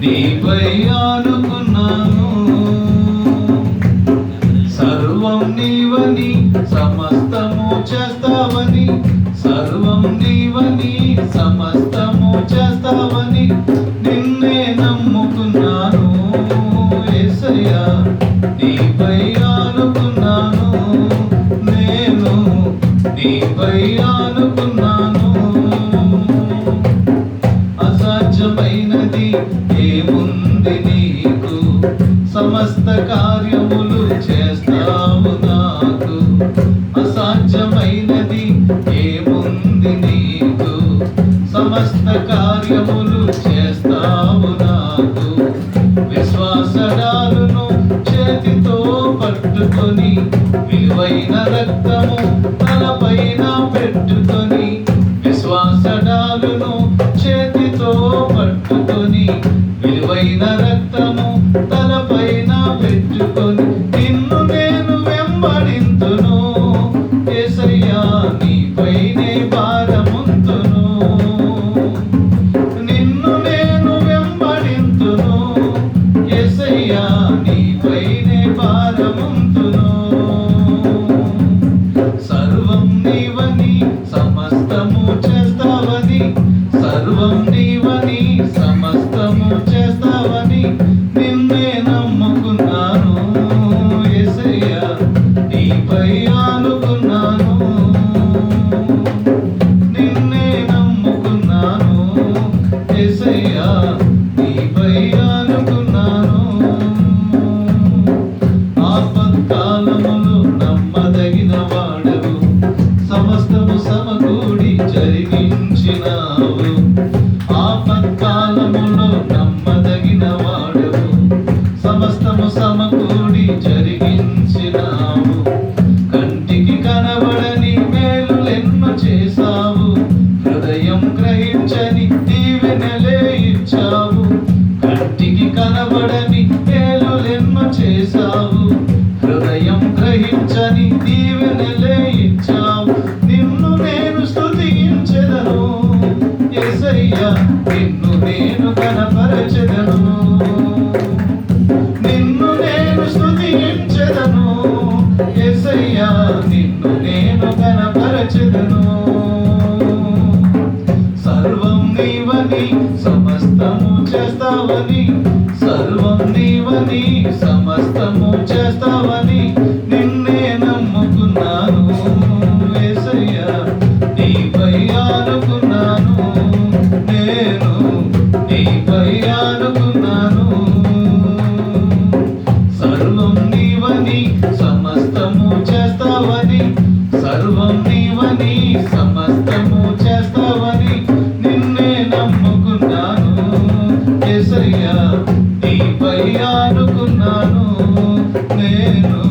నీపై ఆనుకున్నాను. సర్వం నీవని సమస్తము చేస్తావని, సర్వం నీవని సమస్తము చేస్తావని నిన్నే నమ్ముకున్నాను. యేసయ్యా నీపై ఆనుకున్నాను, నేను నీపై ఆనుకున్నాను. అసాధ్యమైనది ఏముంది నీకు, సమస్త కార్యములు చేస్తావు నాకు. అసాధ్యమైనది ఏముంది నీకు, సమస్త కార్యములు చేస్తావు నాకు. విశ్వాసడాలును చేతితో పట్టుకొని, విలువైన రక్తము తలపైన పెట్టుకొని, విశ్వాసడాలును చేతితో పట్టుకొని, విలువైన రక్తము తలపైన పెట్టుకొని నిన్ను నేను వెంబడింతును. యేసయ్యా నీపైనే భారముంతును, నిన్ను నేను వెంబడింతును. యేసయ్యా నీపైనే భారముంతును. సర్వం నీవని సమస్తము చేస్తావని, సర్వం నీవని సమస్తము చేస్తావని నిన్నే నమ్ముకున్నాను. యేసయ్యా నీపై ఆనుకున్నాను, నిన్నే నమ్ముకున్నాను. యేసయ్యా నీపై ఆనుకున్నాను. ఆపత్కాలములో నమ్మదగిన వాడవు, సమస్తము సమకూడి జరిగించినావు. ఆపత్కాలములో నమ్మదగిన వాడవు, సమస్తము సమకూడి జరిగించినావు. కంటికి కనబడని మేలులెన్నో చేశావు, హృదయం గ్రహించని దీవెనలే ఇచ్చావు. కంటికి కనబడని మేలులెన్నో చేశావు, హృదయం గ్రహించని దీవెనలే ఇచ్చావు. నిన్ను నేను స్తుతించెదను. యేసయ్యా నిన్ను నేను కనపరచెదను, నిన్ను నేను స్తుతించెదను. యేసయ్యా నిన్ను నేను కనపరచెదను. సర్వం నీవని సమస్తము చేస్తావని, సర్వం నీవని సమస్తము చేస్తావని నిన్నే నమ్ముకున్నాను. యేసయ్యా నీపై ఆనుకున్నాను, నేను నీపై ఆనుకున్నాను. సర్వం నీవని సమస్తము చేస్తావని, సర్వం నీవని సమస్తము చేస్తావని నిన్నే నమ్ముకున్నాను. యేసయ్యా నీపై ఆనుకున్నాను, నేను